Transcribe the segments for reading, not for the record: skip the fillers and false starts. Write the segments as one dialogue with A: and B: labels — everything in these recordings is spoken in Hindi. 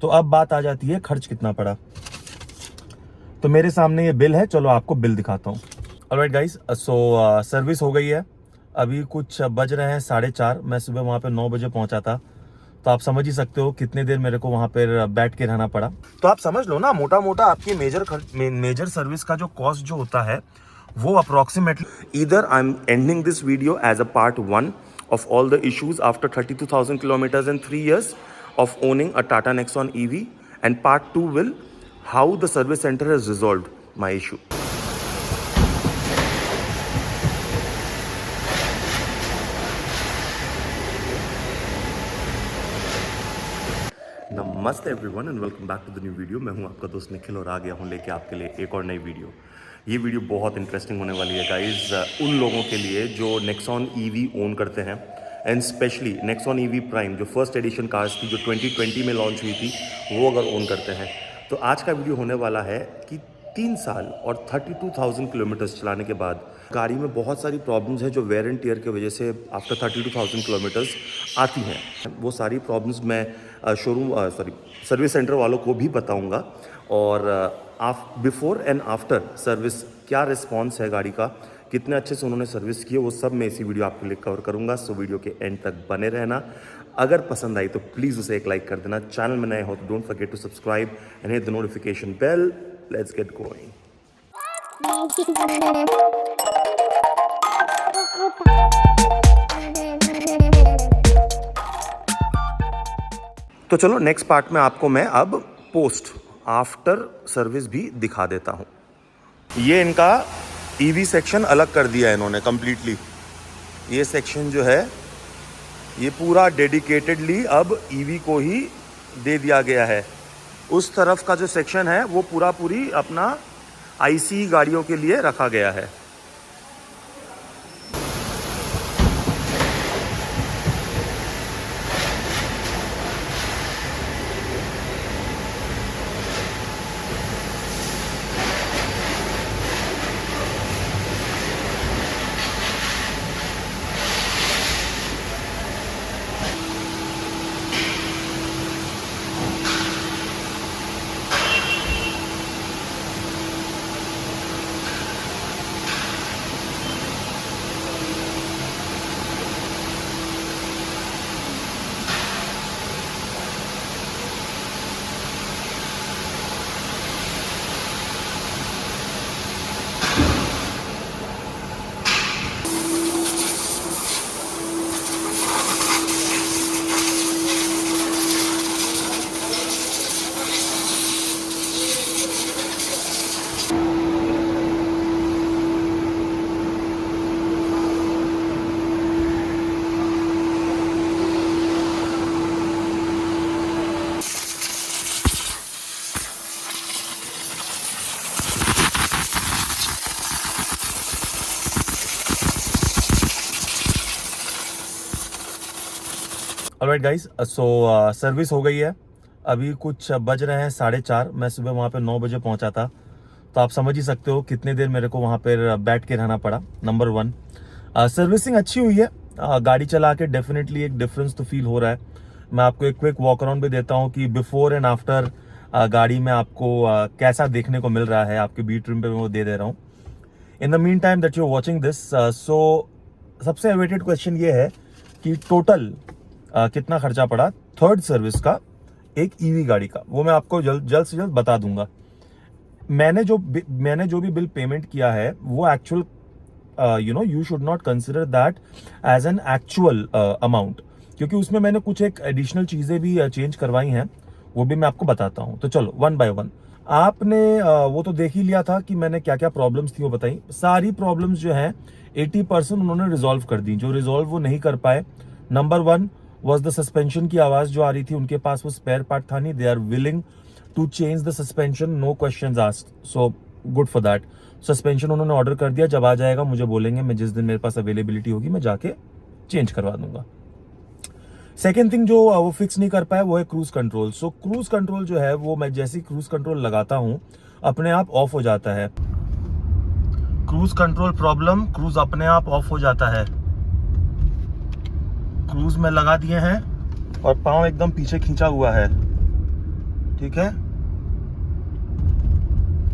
A: तो अब बात आ जाती है खर्च कितना पड़ा। तो मेरे सामने ये बिल है, चलो आपको बिल दिखाता हूँ। ऑलराइट गाइस, सो सर्विस हो गई है। अभी कुछ बज रहे हैं 4:30। मैं सुबह वहाँ पे 9 बजे पहुँचा था, तो आप समझ ही सकते हो कितने देर मेरे को वहाँ पर बैठ के रहना पड़ा। तो आप समझ लो ना, मोटा मोटा आपकी मेजर सर्विस का जो कॉस्ट जो होता है वो approximately, either I am ending this video as a part 1 of all the issues after 32,000 kilometers and 3 years of owning a Tata Nexon EV, and part 2 will how the service center has resolved my issue. नमस्ते everyone and welcome back to the new video. मैं हूं आपका दोस्त निखिल और आ गया हूं लेके आपके लिए एक और नई वीडियो। ये वीडियो बहुत इंटरेस्टिंग होने वाली है गाइज, उन लोगों के लिए जो नेक्सॉन ईवी ओन करते हैं, and specially Nexon EV prime जो फर्स्ट एडिशन कार्स थी जो 2020 में लॉन्च हुई थी, वो अगर ओन करते हैं। तो आज का वीडियो होने वाला है कि 3 साल और 32,000 किलोमीटर्स चलाने के बाद गाड़ी में बहुत सारी प्रॉब्लम्स हैं जो वेयर एंड टियर की वजह से आफ्टर 32,000 किलोमीटर्स आती हैं। वो सारी प्रॉब्लम्स मैं सर्विस सेंटर वालों को भी बताऊंगा, और बिफोर एंड आफ्टर सर्विस क्या रिस्पॉन्स है गाड़ी का, कितने अच्छे से उन्होंने सर्विस की है, वो सब मैं इसी वीडियो आपके लिए कवर करूंगा। सो वीडियो के एंड तक बने रहना। अगर पसंद आई तो प्लीज़ उसे एक लाइक कर देना। चैनल में नए हो तो don't forget to subscribe and hit the notification bell. Let's get going. तो चलो नेक्स्ट पार्ट में आपको मैं अब पोस्ट आफ्टर सर्विस भी दिखा देता हूँ। ये इनका ईवी सेक्शन अलग कर दिया है इन्होंने कम्प्लीटली। ये सेक्शन जो है ये पूरा डेडिकेटेडली अब ईवी को ही दे दिया गया है। उस तरफ का जो सेक्शन है वो पूरी अपना आईसी गाड़ियों के लिए रखा गया है। ऑलराइट गाइस, सो सर्विस हो गई है। अभी कुछ बज रहे हैं 4:30। मैं सुबह वहाँ पे 9 बजे पहुँचा था, तो आप समझ ही सकते हो कितने देर मेरे को वहाँ पर बैठ के रहना पड़ा। नंबर 1, सर्विसिंग अच्छी हुई है। गाड़ी चला के डेफिनेटली एक डिफरेंस तो फील हो रहा है। मैं आपको एक क्विक वॉक अराउंड भी देता हूँ कि बिफोर एंड आफ्टर गाड़ी में आपको कैसा देखने को मिल रहा है। आपके बीट रूम पे मैं वो दे दे रहा हूँ। In the meantime that you are watching this, so सबसे अवेटेड क्वेश्चन ये है कि टोटल कितना खर्चा पड़ा थर्ड सर्विस का एक ईवी गाड़ी का। वो मैं आपको जल्द से जल्द बता दूंगा। मैंने जो भी बिल पेमेंट किया है वो actual, you should not consider that as an actual amount, क्योंकि उसमें मैंने कुछ एक एडिशनल चीजें भी चेंज करवाई हैं, वो भी मैं आपको बताता हूँ। तो चलो 1 by 1। आपने वो तो देख ही लिया था कि मैंने क्या क्या प्रॉब्लम्स थी वो बताई। सारी प्रॉब्लम्स जो हैं 80% उन्होंने रिजॉल्व कर दी। जो रिजॉल्व वो नहीं कर पाए, नंबर 1 वॉज द सस्पेंशन की आवाज जो आ रही थी। उनके पास वो स्पेयर पार्ट था नहीं। They are willing to change the suspension, no questions asked, so good for that. Suspension उन्होंने ऑर्डर कर दिया, जब आ जाएगा मुझे बोलेंगे, मैं जिस दिन मेरे पास अवेलेबिलिटी होगी मैं जाके चेंज करवा दूंगा। सेकेंड थिंग जो वो फिक्स नहीं कर पाया वो है क्रूज कंट्रोल। सो क्रूज कंट्रोल जो है वो मैं जैसे क्रूज कंट्रोल लगाता हूं अपने आप ऑफ हो जाता है। क्रूज कंट्रोल प्रॉब्लम, क्रूज अपने आप ऑफ हो जाता है। क्रूज में लगा दिए हैं और पाँव एकदम पीछे खींचा हुआ है। ठीक है,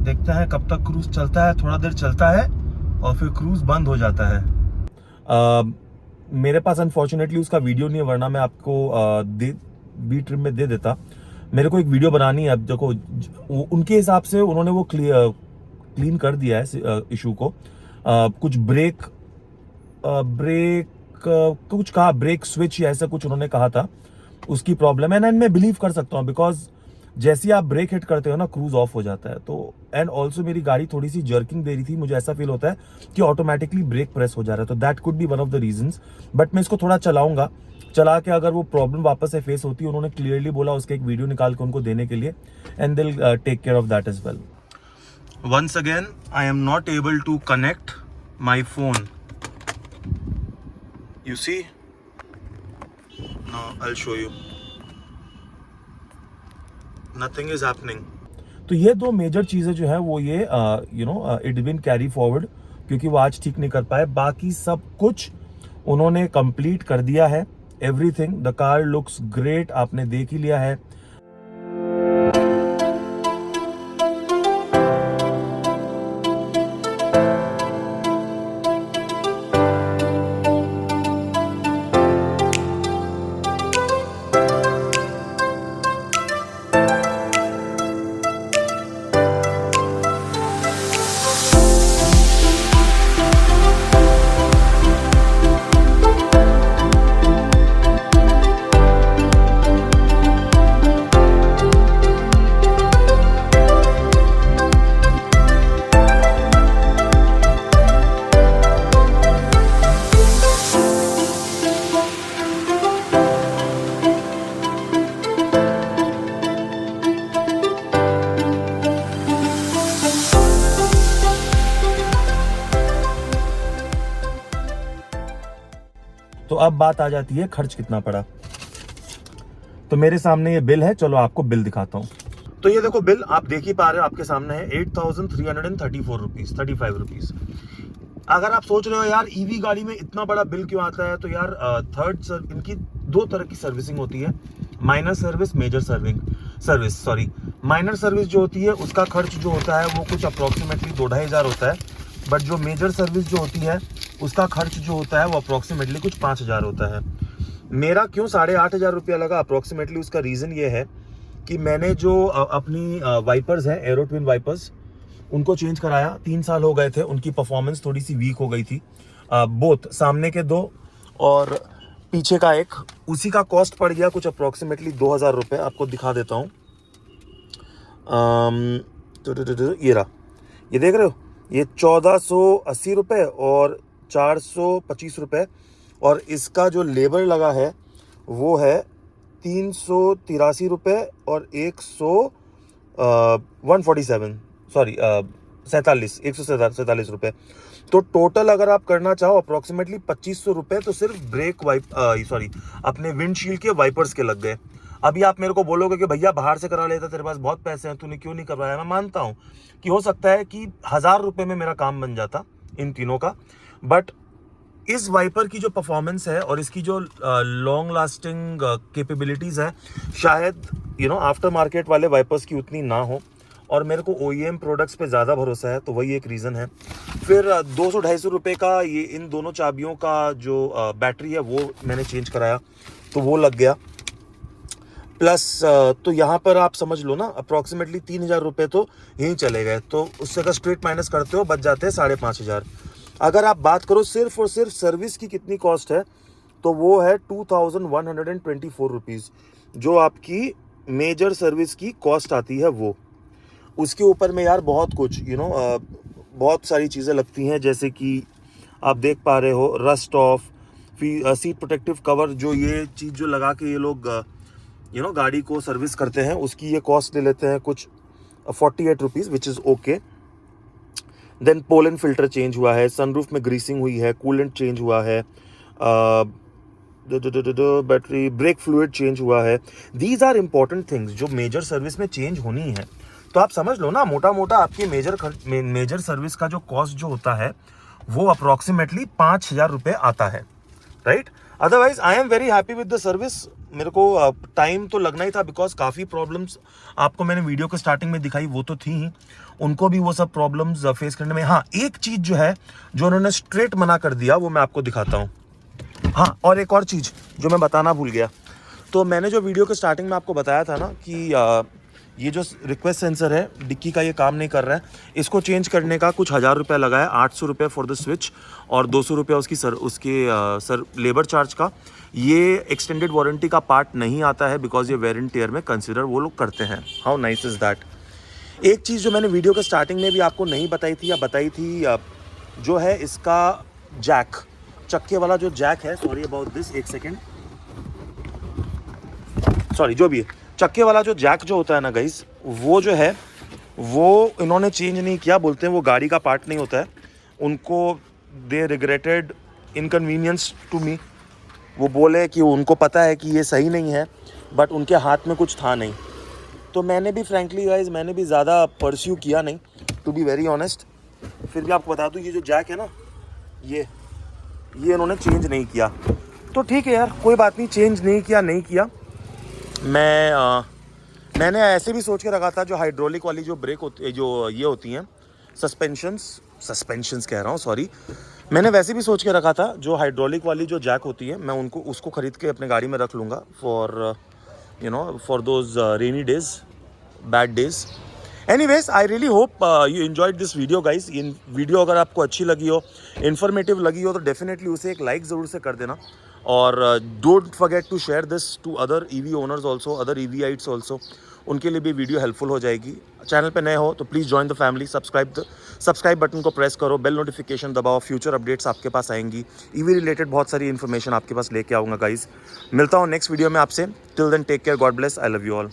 A: देखते हैं कब तक क्रूज चलता है। थोड़ा देर चलता है और फिर क्रूज बंद हो जाता है। मेरे पास अनफॉर्चुनेटली उसका वीडियो नहीं है, वरना मैं आपको बी ट्रिम में दे देता। मेरे को एक वीडियो बनानी है। अब देखो, उनके हिसाब से उन्होंने वो क्लीन कर दिया है इशू को। कुछ ब्रेक कुछ कहा, ब्रेक स्विच या ऐसा कुछ उन्होंने कहा था, उसकी प्रॉब्लम है। एंड मैं बिलीव कर सकता हूँ, बिकॉज जैसे ही आप ब्रेक हिट करते हो ना, क्रूज ऑफ हो जाता है। तो एंड ऑल्सो मेरी गाड़ी थोड़ी सी जर्किंग दे रही थी, मुझे ऐसा फील होता है कि ऑटोमेटिकली ब्रेक प्रेस हो जा रहा है। तो that could be one of the reasons. But मैं इसको थोड़ा चलाऊंगा, चला के अगर वो प्रॉब्लम वापस से फेस होती है, उन्होंने क्लियरली बोला उसके एक वीडियो निकाल के उनको देने के लिए, and they'll take care of that as well. Once again I am not able to connect my phone, you see, now I'll show you, nothing is happening। तो ये दो मेजर चीजें जो है वो ये इट विन कैरी फॉरवर्ड, क्योंकि वो आज ठीक नहीं कर पाए। बाकी सब कुछ उन्होंने कंप्लीट कर दिया है, everything. The car looks great, आपने देख ही लिया है। तो अब बात आ जाती है खर्च कितना पड़ा। तो मेरे सामने ये बिल है, चलो आपको बिल दिखाता हूँ। तो ये देखो बिल, आप देख ही पा रहे हो, आपके सामने है 8,334 रुपीज, 35 रुपीज। अगर आप सोच रहे हो यार ईवी गाड़ी में इतना बड़ा बिल क्यों आता है, तो यार इनकी दो तरह की सर्विसिंग होती है, minor service, major service. Minor service जो होती है उसका खर्च जो होता है वो कुछ अप्रोक्सीमेटली 2-2,500 होता है। बट जो मेजर सर्विस जो होती है उसका खर्च जो होता है वो अप्रोक्सीमेटली कुछ 5,000 होता है। मेरा क्यों 8,500 रुपया लगा अप्रोक्सीमेटली, उसका रीज़न ये है कि मैंने जो अपनी वाइपर्स हैं, एरो ट्विन वाइपर्स, उनको चेंज कराया। 3 साल हो गए थे, उनकी परफॉर्मेंस थोड़ी सी वीक हो गई थी। बोथ सामने के 2 और पीछे का 1, उसी का कॉस्ट पड़ गया कुछ अप्रोक्सीमेटली 2,000 रुपये। आपको दिखा देता हूँ। ये रहा, ये देख रहे हो, ये 1,480 रुपये और 425 रुपये। और इसका जो लेबर लगा है वो है 383 रुपये और 147 रुपये। तो टोटल अगर आप करना चाहो अप्रोक्सीमेटली 2,500 रुपये तो सिर्फ अपने विंडशील्ड के वाइपर्स के लग गए। अभी आप मेरे को बोलोगे कि भैया बाहर से करा लेता, तेरे पास बहुत पैसे हैं, तूने क्यों नहीं करवाया। मैं मानता हूँ कि हो सकता है कि 1,000 रुपये में मेरा काम बन जाता इन तीनों का। बट इस वाइपर की जो परफॉर्मेंस है और इसकी जो लॉन्ग लास्टिंग कैपेबिलिटीज है, शायद आफ्टर मार्केट वाले वाइपर्स की उतनी ना हो, और मेरे को OEM प्रोडक्ट्स पे ज़्यादा भरोसा है, तो वही एक रीज़न है। फिर 200-250 रुपये का ये इन दोनों चाबियों का जो बैटरी है वो मैंने चेंज कराया, तो वो लग गया। प्लस तो यहाँ पर आप समझ लो ना अप्रॉक्सीमेटली 3,000 रुपये तो यहीं चले गए। तो उससे अगर स्ट्रेट माइनस करते हो बच जाते हैं 5,500। अगर आप बात करो सिर्फ और सिर्फ सर्विस की कितनी कॉस्ट है, तो वो है 2,124 रुपीज़, जो आपकी मेजर सर्विस की कॉस्ट आती है वो। उसके ऊपर में यार बहुत कुछ बहुत सारी चीज़ें लगती हैं, जैसे कि आप देख पा रहे हो rust of, seat protective cover, जो ये चीज़ जो लगा के ये लोग गाड़ी को सर्विस करते हैं, उसकी ये कॉस्ट ले लेते हैं कुछ 48 rupees, which is okay. Then pollen filter change हुआ है, सनरूफ में ग्रीसिंग हुई है, कूलेंट चेंज हुआ है, बैटरी ब्रेक फ्लूइड चेंज हुआ है। दीज आर इंपॉर्टेंट थिंग्स जो मेजर सर्विस में चेंज होनी है। तो आप समझ लो ना, मोटा मोटा आपकी मेजर सर्विस का जो कॉस्ट जो होता है वो अप्रोक्सीमेटली 5,000 रुपये आता है, right. Otherwise I am very happy with the service. मेरे को टाइम तो लगना ही था, बिकॉज काफ़ी प्रॉब्लम्स आपको मैंने वीडियो के स्टार्टिंग में दिखाई, वो तो थी ही, उनको भी वो सब प्रॉब्लम्स फेस करने में। हाँ, एक चीज़ जो है जो उन्होंने स्ट्रेट मना कर दिया वो मैं आपको दिखाता हूँ। हाँ, और एक और चीज़ जो मैं बताना भूल गया, तो मैंने जो वीडियो के स्टार्टिंग में आपको बताया था ना कि ये जो रिक्वेस्ट सेंसर है डिक्की का, ये काम नहीं कर रहा है, इसको चेंज करने का कुछ 1000 रुपये लगा है, 800 रुपये फॉर द स्विच और 200 रुपये उसके लेबर चार्ज का। ये एक्सटेंडेड वारंटी का पार्ट नहीं आता है, बिकॉज ये वेयर एंड टेयर में कंसिडर वो लोग करते हैं। How nice is that. एक चीज़ जो मैंने वीडियो के स्टार्टिंग में भी आपको नहीं बताई थी, या बताई थी, जो है इसका जैक, चक्के वाला जो जैक है, सॉरी अबाउट दिस, एक सेकेंड, सॉरी, जो भी है, चक्के वाला जो जैक जो होता है ना गाइस, वो जो है वो इन्होंने चेंज नहीं किया। बोलते हैं वो गाड़ी का पार्ट नहीं होता है उनको। दे रिग्रेटेड इनकन्वीनियंस टू मी। वो बोले कि उनको पता है कि ये सही नहीं है, बट उनके हाथ में कुछ था नहीं। तो मैंने भी फ्रैंकली गाइस, मैंने भी ज़्यादा परस्यू किया नहीं, टू बी वेरी ऑनेस्ट। फिर भी आपको बता दूँ, ये जो जैक है ना, ये इन्होंने चेंज नहीं किया। तो ठीक है यार, कोई बात नहीं, चेंज नहीं किया। मैंने ऐसे भी सोच के रखा था, जो हाइड्रोलिक वाली जो ब्रेक होती, जो ये होती हैं सस्पेंशंस कह रहा हूँ, सॉरी, मैंने वैसे भी सोच के रखा था, जो हाइड्रोलिक वाली जो जैक होती है, मैं उसको ख़रीद के अपने गाड़ी में रख लूँगा for those rainy days, bad days. Anyways, I really hope you enjoyed this video guys. In video अगर आपको अच्छी लगी हो, इन्फॉर्मेटिव लगी हो, तो डेफिनेटली उसे एक लाइक ज़रूर से कर देना। और don't forget to share this to other EV owners also, other EVites also, उनके लिए भी वीडियो हेल्पफुल हो जाएगी। चैनल पे नए हो तो please join the family, subscribe button को प्रेस करो, बेल नोटिफिकेशन दबाओ, फ्यूचर अपडेट्स आपके पास आएंगी, ईवी रिलेटेड बहुत सारी इन्फॉर्मेशन आपके पास लेके आऊँगा गाइज। मिलता हूँ नेक्स्ट वीडियो में आपसे। Till then take care, God bless, I love you all.